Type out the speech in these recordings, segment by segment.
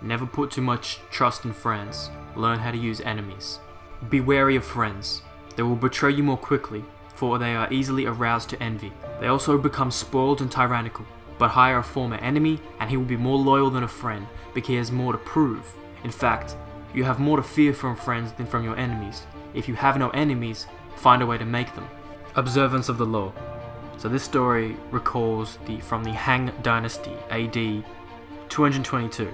Never put too much trust in friends. Learn how to use enemies. Be wary of friends. They will betray you more quickly, for they are easily aroused to envy. They also become spoiled and tyrannical, but hire a former enemy and he will be more loyal than a friend because he has more to prove. In fact, you have more to fear from friends than from your enemies. If you have no enemies, find a way to make them. Observance of the law. So this story recalls from the Han Dynasty, AD 222.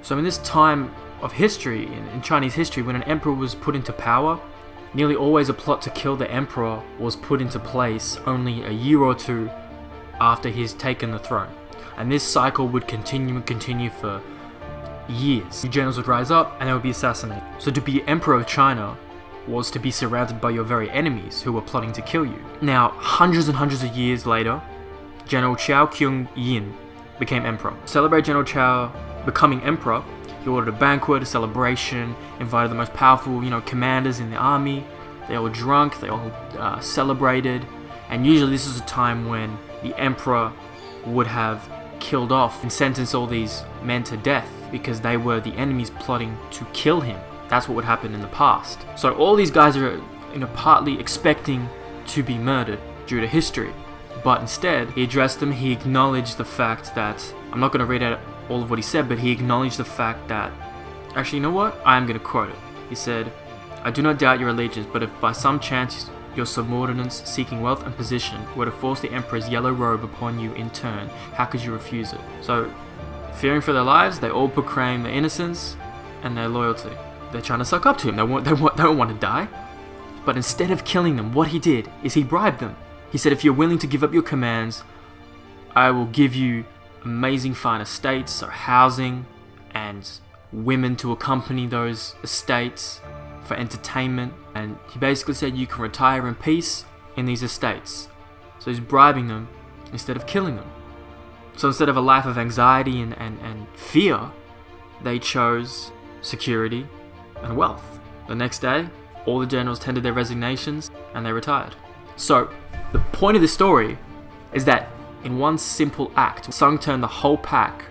So in this time of history, in Chinese history, when an emperor was put into power, nearly always a plot to kill the emperor was put into place only a year or two after he's taken the throne. And this cycle would continue for years. New generals would rise up and they would be assassinated. So to be emperor of China was to be surrounded by your very enemies who were plotting to kill you. Now, hundreds and hundreds of years later, General Chao Kyung-yin became emperor. To celebrate General Chao becoming emperor, he ordered a banquet, a celebration, invited the most powerful, commanders in the army. They all drunk, they all celebrated, and usually this is a time when the emperor would have killed off and sentenced all these men to death because they were the enemies plotting to kill him. That's what would happen in the past. So all these guys are, partly expecting to be murdered due to history. But instead, he addressed them, he acknowledged the fact that, I'm not going to read out all of what he said, but he acknowledged the fact that, actually, you know what? I am going to quote it. He said, "I do not doubt your allegiance, but if by some chance your subordinates seeking wealth and position were to force the emperor's yellow robe upon you in turn, how could you refuse it?" So, fearing for their lives, they all proclaim their innocence and their loyalty. They're trying to suck up to him. They don't want to die. But instead of killing them, what he did is he bribed them. He said, if you're willing to give up your commands, I will give you amazing fine estates, so housing and women to accompany those estates for entertainment. And he basically said you can retire in peace in these estates. So he's bribing them instead of killing them. So instead of a life of anxiety and fear, they chose security and wealth. The next day, all the generals tendered their resignations and they retired. So the point of this story is that in one simple act, Sung turned the whole pack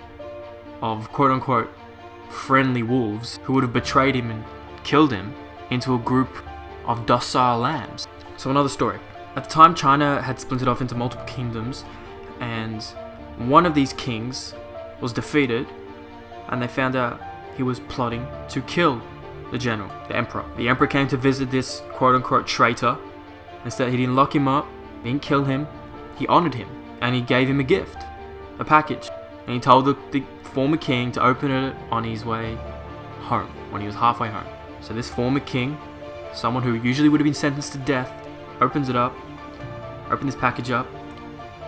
of quote-unquote friendly wolves who would have betrayed him and killed him into a group of docile lambs. So another story. At the time, China had splintered off into multiple kingdoms, and one of these kings was defeated, and they found out he was plotting to kill the general, the emperor. The emperor came to visit this quote-unquote traitor. Instead, he didn't lock him up, didn't kill him, he honored him, and he gave him a gift, a package. And he told the former king to open it on his way home, when he was halfway home. So this former king, someone who usually would have been sentenced to death, opens this package up.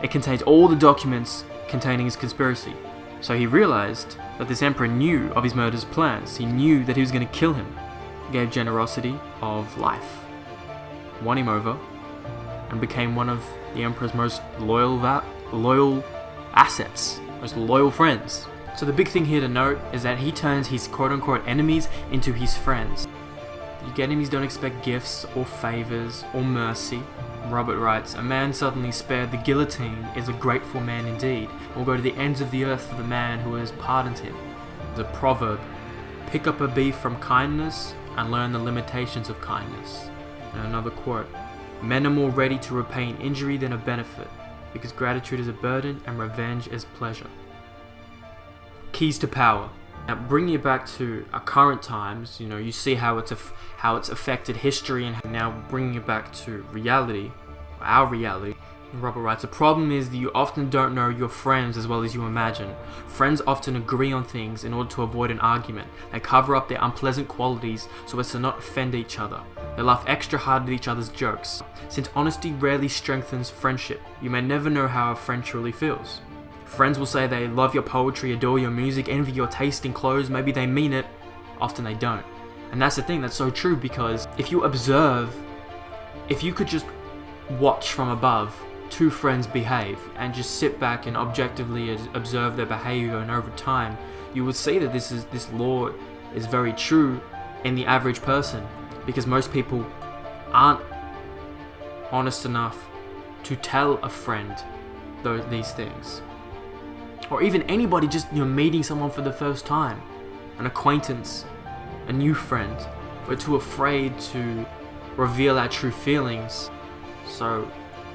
It contains all the documents containing his conspiracy. So he realized that this emperor knew of his murderous plans. He knew that he was going to kill him. He gave generosity of life, won him over, and became one of the emperor's most loyal assets, most loyal friends. So the big thing here to note is that he turns his quote-unquote enemies into his friends. Your enemies don't expect gifts or favors or mercy. Robert writes, "A man suddenly spared the guillotine is a grateful man indeed, and will go to the ends of the earth for the man who has pardoned him." The proverb, "Pick up a beef from kindness and learn the limitations of kindness." And another quote, "Men are more ready to repay an injury than a benefit, because gratitude is a burden and revenge is pleasure." Keys to power. Now, bringing it back to our current times, you see how it's affected history, and now bringing it back to reality, our reality. And Robert writes, "The problem is that you often don't know your friends as well as you imagine. Friends often agree on things in order to avoid an argument. They cover up their unpleasant qualities so as to not offend each other. They laugh extra hard at each other's jokes. Since honesty rarely strengthens friendship, you may never know how a friend truly feels. Friends will say they love your poetry, adore your music, envy your taste in clothes. Maybe they mean it, often they don't." And that's the thing, that's so true, because if you could just watch from above two friends behave and just sit back and objectively observe their behavior, and over time, you would see that this law is very true in the average person, because most people aren't honest enough to tell a friend these things. Or even anybody just, meeting someone for the first time, an acquaintance, a new friend. We're too afraid to reveal our true feelings. So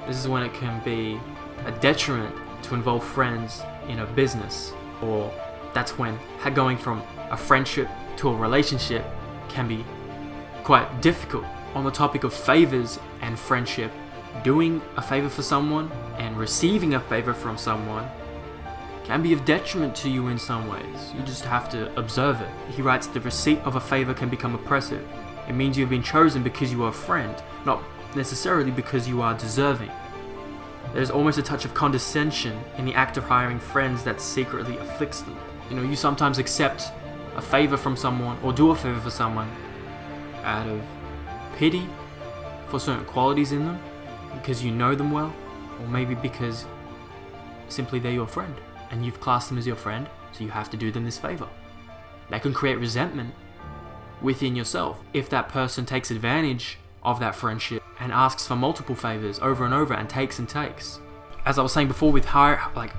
this is when it can be a detriment to involve friends in a business. Or that's when going from a friendship to a relationship can be quite difficult. On the topic of favors and friendship, doing a favor for someone and receiving a favor from someone can be of detriment to you in some ways. You just have to observe it. He writes, the receipt of a favor can become oppressive. It means you've been chosen because you are a friend, not necessarily because you are deserving. There's almost a touch of condescension in the act of hiring friends that secretly afflicts them. You sometimes accept a favor from someone or do a favor for someone out of pity for certain qualities in them, because you know them well, or maybe because simply they're your friend and you've classed them as your friend, so you have to do them this favor. That can create resentment within yourself if that person takes advantage of that friendship and asks for multiple favors over and over and takes. As I was saying before, with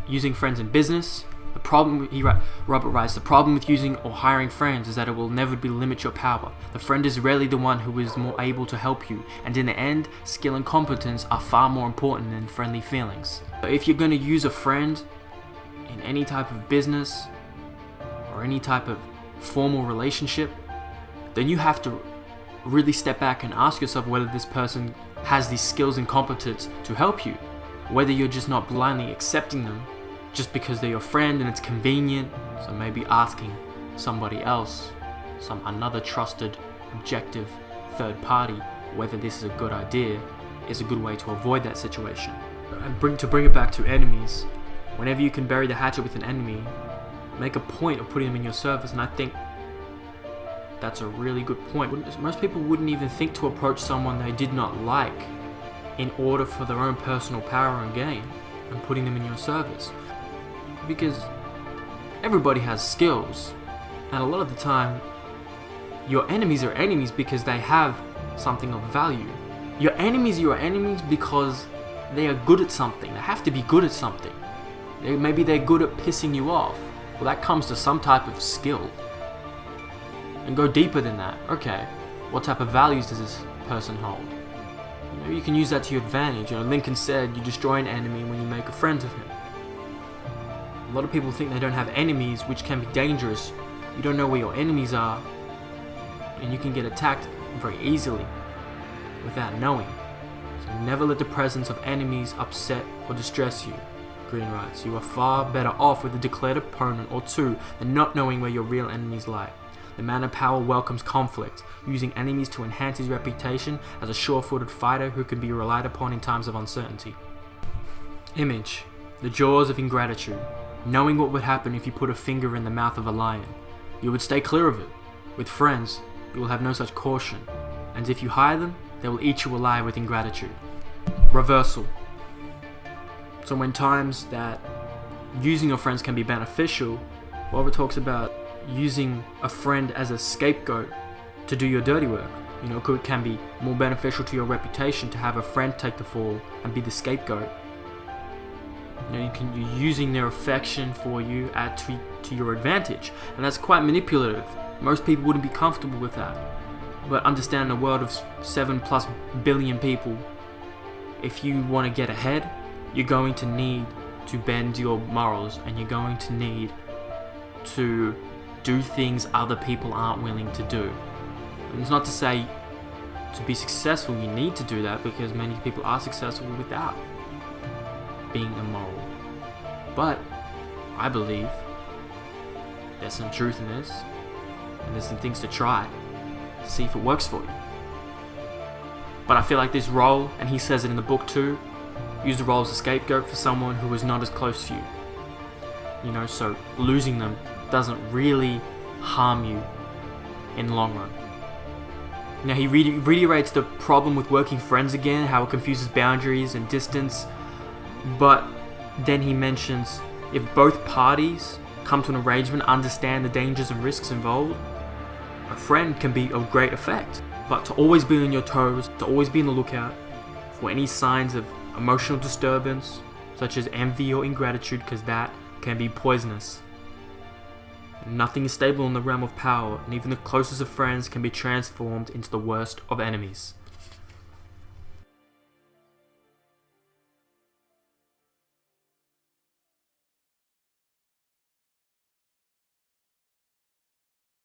using friends in business, Robert writes, the problem with using or hiring friends is that it will inevitably limit your power. The friend is rarely the one who is more able to help you, and in the end, skill and competence are far more important than friendly feelings. So if you're going to use a friend in any type of business or any type of formal relationship, then you have to really step back and ask yourself whether this person has these skills and competence to help you, whether you're just not blindly accepting them just because they're your friend and it's convenient. So maybe asking somebody else, another trusted, objective third party, whether this is a good idea, is a good way to avoid that situation. And to bring it back to enemies, whenever you can bury the hatchet with an enemy, make a point of putting them in your service. And I think that's a really good point. Most people wouldn't even think to approach someone they did not like in order for their own personal power and gain, and putting them in your service. Because everybody has skills, and a lot of the time your enemies are enemies because they have something of value. Your enemies are your enemies because they are good at something. They have to be good at something. Maybe they're good at pissing you off. Well, that comes to some type of skill. And go deeper than that. Okay, what type of values does this person hold? Maybe you can use that to your advantage. Lincoln said you destroy an enemy when you make a friend of him. A lot of people think they don't have enemies, which can be dangerous. You don't know where your enemies are, and you can get attacked very easily without knowing. So never let the presence of enemies upset or distress you. Green writes, you are far better off with a declared opponent or two than not knowing where your real enemies lie. The man of power welcomes conflict, using enemies to enhance his reputation as a sure-footed fighter who can be relied upon in times of uncertainty. Image, the jaws of ingratitude. Knowing what would happen if you put a finger in the mouth of a lion, you would stay clear of it. With friends, you will have no such caution, and if you hire them, they will eat you alive with ingratitude. Reversal. So when times that using your friends can be beneficial, Robert talks about using a friend as a scapegoat to do your dirty work. It can be more beneficial to your reputation to have a friend take the fall and be the scapegoat. You're using their affection for you to your advantage, and that's quite manipulative. Most people wouldn't be comfortable with that. But understand, in a world of 7+ billion people, if you want to get ahead, you're going to need to bend your morals, and you're going to need to do things other people aren't willing to do. And it's not to say to be successful you need to do that, because many people are successful without being immoral. But I believe there's some truth in this, and there's some things to try to see if it works for you. But I feel like this role, and he says it in the book too, use the role as a scapegoat for someone who is not as close to you. So losing them doesn't really harm you in the long run. Now he reiterates the problem with working friends again, how it confuses boundaries and distance, but then he mentions if both parties come to an arrangement, understand the dangers and risks involved, a friend can be of great effect. But to always be on your toes, to always be on the lookout for any signs of emotional disturbance, such as envy or ingratitude, because that can be poisonous. Nothing is stable in the realm of power, and even the closest of friends can be transformed into the worst of enemies.